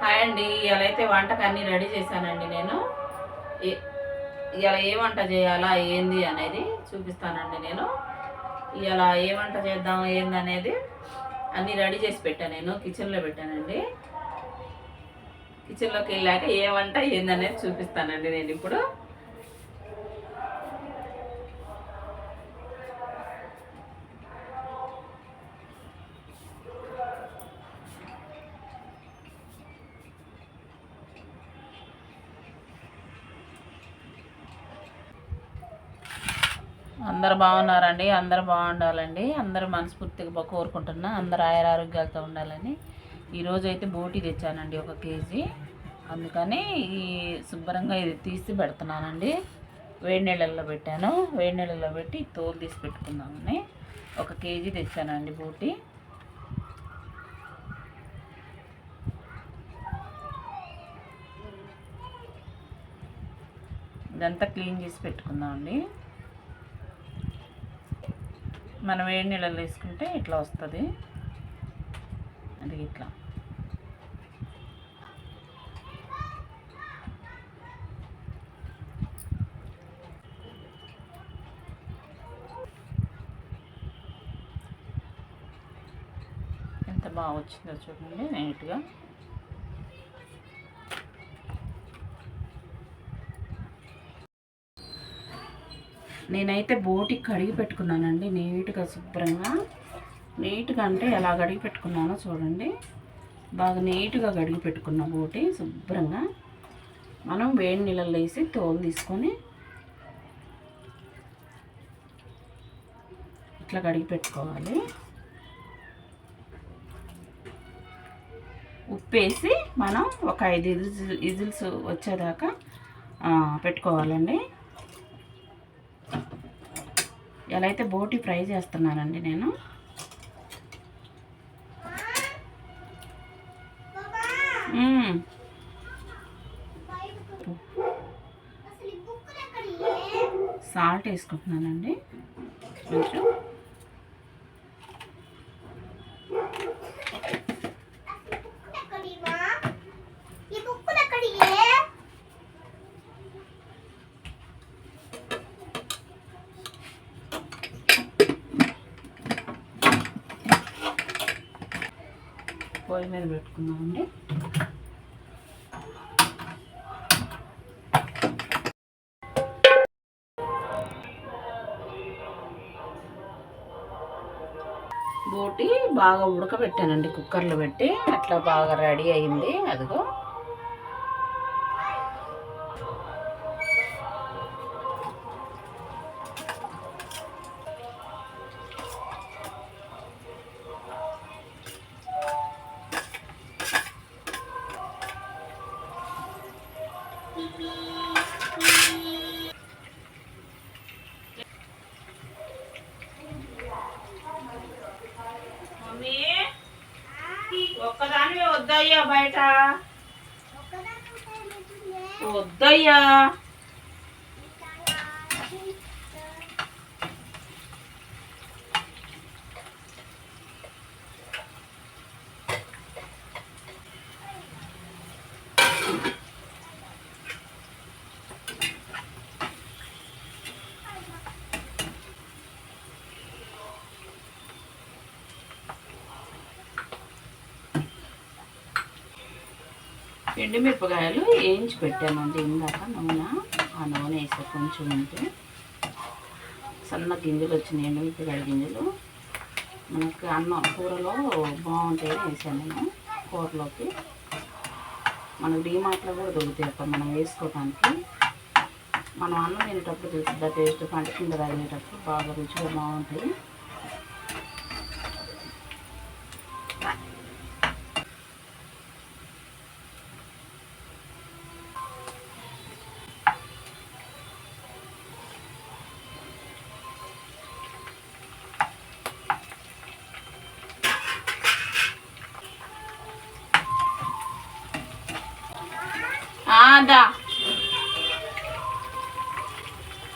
Hi అండి. ఇవాళ అయితే వంటకు అన్నీ రెడీ చేశానండి. నేను ఇవాళ ఏ వంట చేయాలా ఏంది అనేది చూపిస్తానండి. నేను ఇవాళ ఏ వంట చేద్దాం ఏంది అనేది అన్నీ రెడీ చేసి పెట్టాను. నేను కిచెన్లో పెట్టానండి. కిచెన్లోకి వెళ్ళాక ఏ వంట ఏందనేది చూపిస్తానండి నేను ఇప్పుడు. అందరు బాగున్నారండి. అందరు బాగుండాలండి. అందరూ మనస్ఫూర్తిగా కోరుకుంటున్నా. అందరు ఆరోగ్యాలతో ఉండాలని. ఈరోజు అయితే బోటి తెచ్చానండి 1 కేజీ. అందుకని ఈ శుభ్రంగా ఇది తీసి పెడుతున్నానండి. వేడి నీళ్ళల్లో పెట్టాను. వేడి నీళ్ళల్లో పెట్టి తోలు తీసి పెట్టుకుందామని 1 కేజీ తెచ్చానండి బోటి. ఇదంతా క్లీన్ చేసి పెట్టుకుందామండి. మనం వేడి నీళ్ళలో వేసుకుంటే ఇట్లా వస్తుంది. అది ఇట్లా ఎంత బాగా వచ్చిందో చూడండి నీట్గా. నేనైతే బోటి కడిగి పెట్టుకున్నానండి నీట్గా శుభ్రంగా. నీట్గా అంటే ఎలా కడిగి పెట్టుకున్నానో చూడండి. బాగా నీట్గా కడిగి పెట్టుకున్న బోటి శుభ్రంగా మనం వేడి నీళ్ళల్లో వేసి తోలు తీసుకొని ఇట్లా కడిగి పెట్టుకోవాలి. ఉప్పేసి మనం ఒక 5 విజిల్స్ వచ్చేదాకా పెట్టుకోవాలండి. ఎలా అయితే బోటి ఫ్రై చేస్తున్నానండి నేను. సాల్ట్ వేసుకుంటున్నానండి కొంచెం. పొయ్యి మీద పెట్టుకున్నామండి. బోటి బాగా ఉడకబెట్టానండి కుక్కర్లో పెట్టి. అట్లా బాగా రెడీ అయింది. అదిగో మమ్మీ ఒక్కదానివే వద్దయ్యా, బయట వద్దయ్యా. ఎండుమిరపకాయలు వేయించి పెట్టానండి ఇందాక నూనె. ఆ నూనె వేసా కొంచెం ఉంటే. సన్న గింజలు వచ్చినాయి ఎండుమిరపకాయ గింజలు. మనకు అన్నం కూరలో బాగుంటాయని వేసాను నేను కూరలోకి. మనకు డీమార్ట్లో కూడా దొరుకుతాయి అక్కడ మనం వేసుకోవడానికి. మనం అన్నం తినేటప్పుడు తెలుస్తుంది టేస్ట్. పంట కింద తగిలేటప్పుడు బాగా రుచిగా బాగుంటాయి. దా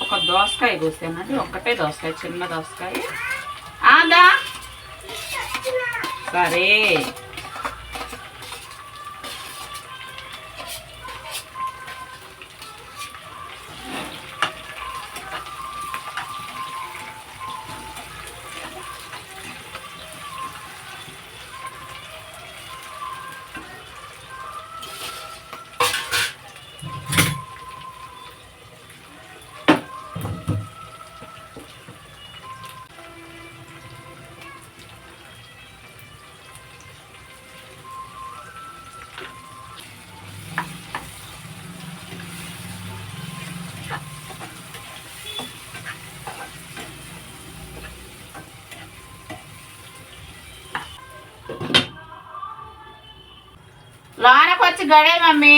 ఒక దోసకాయ కోసానండి. ఒక్కటే దోసకాయ, చిన్న దోసకాయ. దా సరే లోనకొచ్చి గడే మమ్మీ.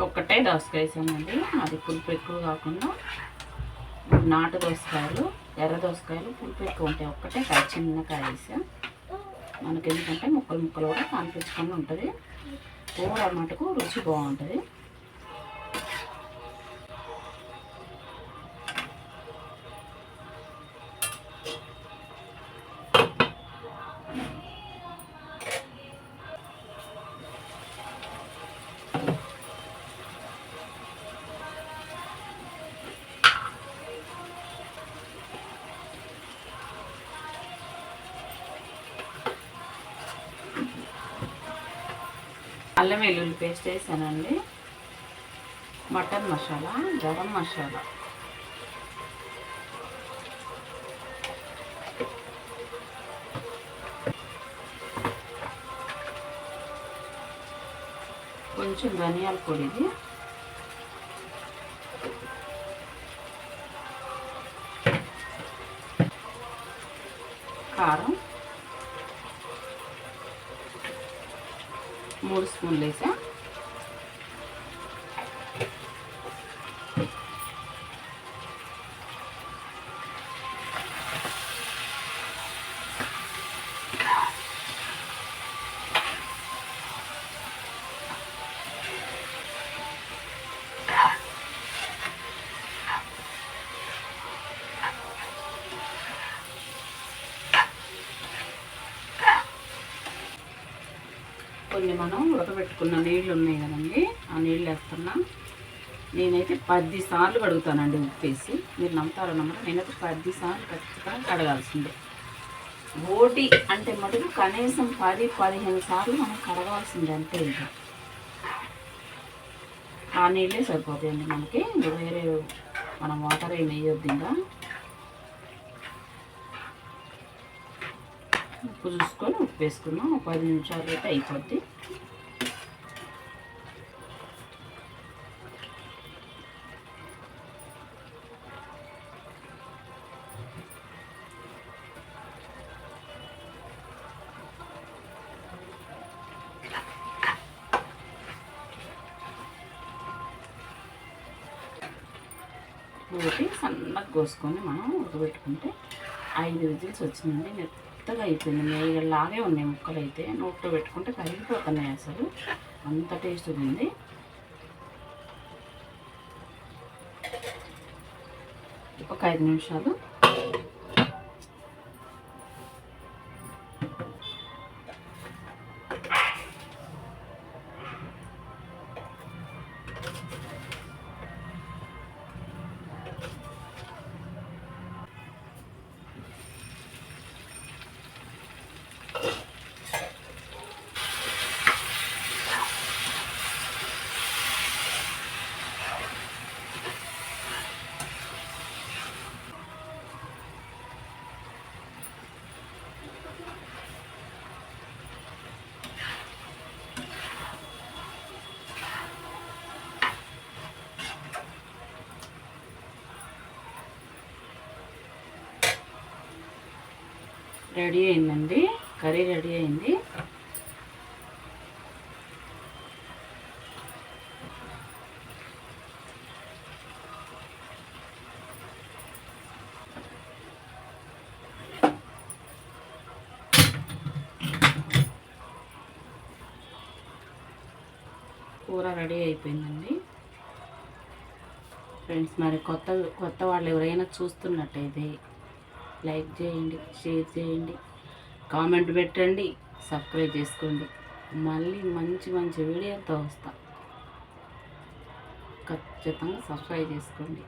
ఒక్కటే దోసకాయ వేసానండి, అది పులుపు ఎక్కువ కాకుండా. నాటు దోసకాయలు, ఎర్ర దోసకాయలు పులుపు ఎక్కువ ఉంటాయి. ఒక్కటే కాయ, చిన్న కాయ వేసా. మనకి ఎందుకంటే ముక్కలు ముక్కలు కూడా కనిపించుకొని ఉంటుంది. కూర మటుకు రుచి బాగుంటుంది. అల్లం వెల్లుల్లి పేస్ట్ వేసానండి. మటన్ మసాలా, గరం మసాలా, కొంచెం ధనియాల పొడిది, కారం 3 స్పూన్లు వేసా. కొన్ని మనం ఉడకబెట్టుకున్న నీళ్ళు ఉన్నాయి కదండి, ఆ నీళ్ళు వేస్తున్నా. నేనైతే 10 సార్లు కడుగుతానండి ఉప్పేసి. మీరు నమ్ముతారో నమ్మరు, నేనైతే 10 సార్లు ఖచ్చితంగా కడగాల్సిందే. బోటి అంటే మటుకు కనీసం 10-15 సార్లు మనం కడగాల్సిందే, అంతే. ఇంకా ఆ నీళ్ళే సరిపోతాయండి మనకి. వేరే మనం వాటర్ ఏమి వేయొద్దు. ఇంకా ఉప్పు చూసుకొని ఉప్పు వేసుకున్నాం. 10 నిమిషాలు అయితే అయిపోద్ది. ఒకటి సన్నగా కోసుకొని మనం ఉడకబెట్టుకుంటే 5 విజిల్స్ వచ్చిందండి. మెత్తగా అయిపోయింది. మేగలాగే ఉన్నాయి ముక్కలు అయితే. నోట్లో పెట్టుకుంటే కరిగిపోతున్నాయి, అసలు అంత టేస్ట్ ఉంది. ఒక 5 నిమిషాలు రెడీ అయిందండి. కర్రీ రెడీ అయింది. కూర రెడీ అయిపోయిందండి ఫ్రెండ్స్. మరి కొత్త వాళ్ళు ఎవరైనా చూస్తున్నట్టయితే లైక్ చేయండి, షేర్ చేయండి, కామెంట్ పెట్టండి, సబ్స్క్రైబ్ చేసుకోండి. మళ్ళీ మంచి మంచి వీడియోతో వస్తా. ఖచ్చితంగా సబ్స్క్రైబ్ చేసుకోండి.